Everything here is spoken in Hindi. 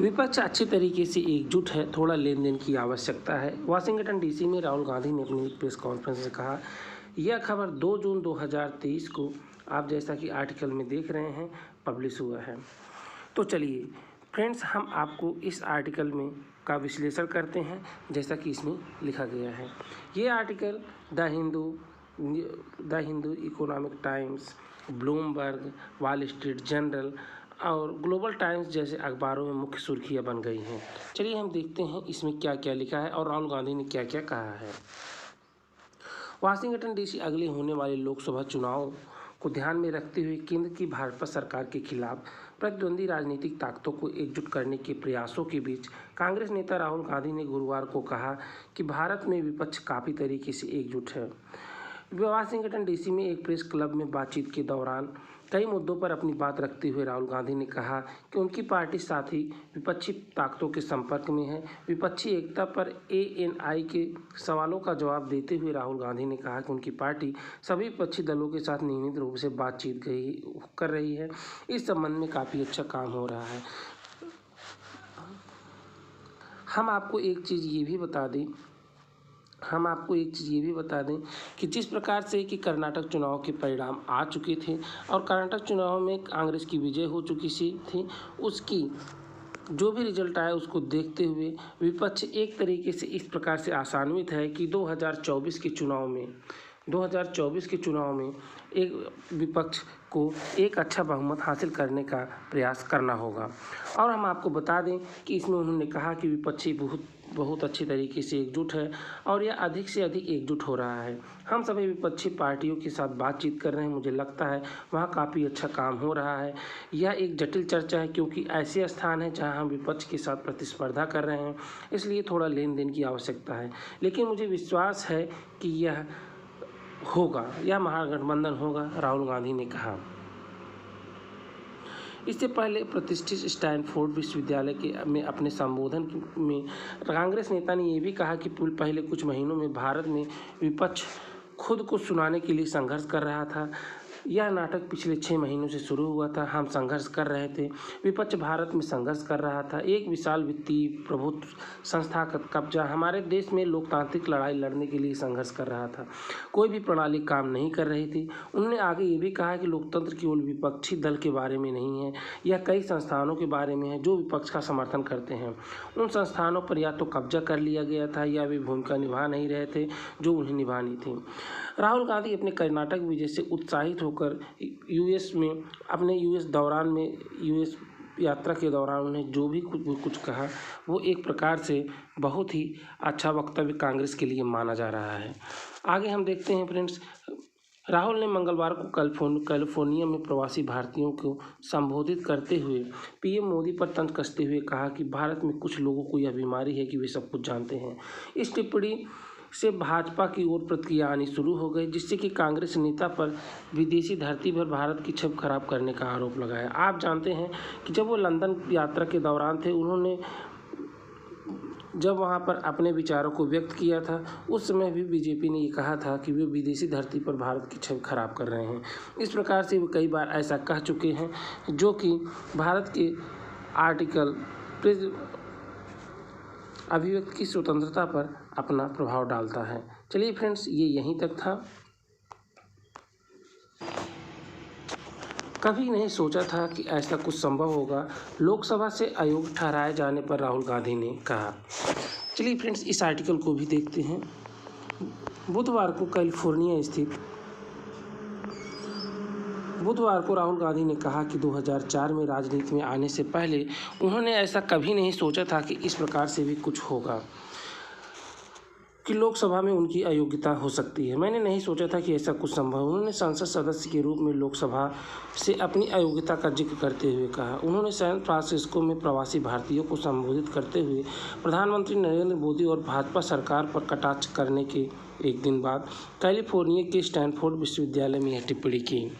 विपक्ष अच्छी तरीके से एकजुट है, थोड़ा लेन देन की आवश्यकता है। वाशिंगटन डीसी में राहुल गांधी ने अपनी एक प्रेस कॉन्फ्रेंस में कहा। यह खबर 2 जून 2023 को आप जैसा कि आर्टिकल में देख रहे हैं पब्लिश हुआ है। तो चलिए फ्रेंड्स, हम आपको इस आर्टिकल में का विश्लेषण करते हैं जैसा कि इसमें लिखा गया है। ये article the Hindu, economic times, Bloomberg, wall street journal और ग्लोबल टाइम्स जैसे अखबारों में मुख्य सुर्खियां बन गई हैं। चलिए हम देखते हैं इसमें क्या क्या लिखा है और राहुल गांधी ने क्या क्या कहा है। वाशिंगटन डीसी अगले होने वाले लोकसभा चुनाव को ध्यान में रखते हुए केंद्र की भाजपा सरकार के खिलाफ प्रतिद्वंदी राजनीतिक ताकतों को एकजुट करने के प्रयासों के बीच कांग्रेस नेता राहुल गांधी ने गुरुवार को कहा कि भारत में विपक्ष काफ़ी तरीके से एकजुट है। वाशिंगटन डीसी में एक प्रेस क्लब में बातचीत के दौरान कई मुद्दों पर अपनी बात रखते हुए राहुल गांधी ने कहा कि उनकी पार्टी साथ ही विपक्षी ताकतों के संपर्क में है। विपक्षी एकता पर ANI के सवालों का जवाब देते हुए राहुल गांधी ने कहा कि उनकी पार्टी सभी विपक्षी दलों के साथ नियमित रूप से बातचीत कर रही है। इस संबंध में काफ़ी अच्छा काम हो रहा है। हम आपको एक चीज़ ये भी बता दें कि जिस प्रकार से कि कर्नाटक चुनाव के परिणाम आ चुके थे और कर्नाटक चुनाव में कांग्रेस की विजय हो चुकी थी, उसकी जो भी रिजल्ट आया उसको देखते हुए विपक्ष एक तरीके से इस प्रकार से आशान्वित है कि 2024 के चुनाव में एक विपक्ष को एक अच्छा बहुमत हासिल करने का प्रयास करना होगा। और हम आपको बता दें कि इसमें उन्होंने कहा कि विपक्षी बहुत अच्छी तरीके से एकजुट है और यह अधिक से अधिक एकजुट हो रहा है। हम सभी विपक्षी पार्टियों के साथ बातचीत कर रहे हैं, मुझे लगता है वहाँ काफ़ी अच्छा काम हो रहा है। यह एक जटिल चर्चा है क्योंकि ऐसे स्थान है जहाँ हम विपक्ष के साथ प्रतिस्पर्धा कर रहे हैं, इसलिए थोड़ा लेन देन की आवश्यकता है, लेकिन मुझे विश्वास है कि यह महागठबंधन होगा, राहुल गांधी ने कहा। इससे पहले प्रतिष्ठित स्टैनफोर्ड विश्वविद्यालय में अपने संबोधन में कांग्रेस नेता ने यह भी कहा कि पहले कुछ महीनों में भारत में विपक्ष खुद को सुनाने के लिए संघर्ष कर रहा था। यह नाटक पिछले 6 महीनों से शुरू हुआ था। हम संघर्ष कर रहे थे, विपक्ष भारत में संघर्ष कर रहा था। एक विशाल वित्तीय प्रभुत्व संस्था का कब्जा हमारे देश में लोकतांत्रिक लड़ाई लड़ने के लिए संघर्ष कर रहा था। कोई भी प्रणाली काम नहीं कर रही थी। उन्होंने आगे ये भी कहा कि लोकतंत्र केवल विपक्षी दल के बारे में नहीं है, यह कई संस्थानों के बारे में है जो विपक्ष का समर्थन करते हैं। उन संस्थानों पर या तो कब्जा कर लिया गया था या वे भूमिका निभा नहीं रहे थे जो उन्हें निभानी थी। राहुल गांधी अपने कर्नाटक विजय से उत्साहित होकर यूएस यात्रा के दौरान उन्हें जो भी कुछ कहा वो एक प्रकार से बहुत ही अच्छा वक्तव्य कांग्रेस के लिए माना जा रहा है। आगे हम देखते हैं फ्रेंड्स, राहुल ने मंगलवार को कैलिफोर्निया में प्रवासी भारतीयों को संबोधित करते हुए PM मोदी पर तंज कसते हुए कहा कि भारत में कुछ लोगों को यह बीमारी है कि वे सब कुछ जानते हैं। इस टिप्पणी से भाजपा की ओर प्रतिक्रिया आनी शुरू हो गई, जिससे कि कांग्रेस नेता पर विदेशी धरती पर भारत की छवि खराब करने का आरोप लगाया। आप जानते हैं कि जब वो लंदन यात्रा के दौरान थे, उन्होंने जब वहाँ पर अपने विचारों को व्यक्त किया था, उस समय भी बीजेपी ने ये कहा था कि वे विदेशी धरती पर भारत की छवि खराब कर रहे हैं। इस प्रकार से वे कई बार ऐसा कह चुके हैं जो कि भारत के आर्टिकल अभिव्यक्ति की स्वतंत्रता पर अपना प्रभाव डालता है। चलिए फ्रेंड्स, ये यहीं तक था। कभी नहीं सोचा था कि ऐसा कुछ संभव होगा, लोकसभा से अयोग्य ठहराए जाने पर राहुल गांधी ने कहा। चलिए फ्रेंड्स, इस आर्टिकल को भी देखते हैं। बुधवार को राहुल गांधी ने कहा कि 2004 में राजनीति में आने से पहले उन्होंने ऐसा कभी नहीं सोचा था कि इस प्रकार से भी कुछ होगा, कि लोकसभा में उनकी अयोग्यता हो सकती है। मैंने नहीं सोचा था कि ऐसा कुछ संभव। उन्होंने संसद सदस्य के रूप में लोकसभा से अपनी अयोग्यता का जिक्र करते हुए कहा। उन्होंने सैन फ्रांसिस्को में प्रवासी भारतीयों को संबोधित करते हुए प्रधानमंत्री नरेंद्र मोदी और भाजपा सरकार पर कटाक्ष करने के एक दिन बाद कैलिफोर्निया के स्टैनफोर्ड विश्वविद्यालय में यह टिप्पणी की।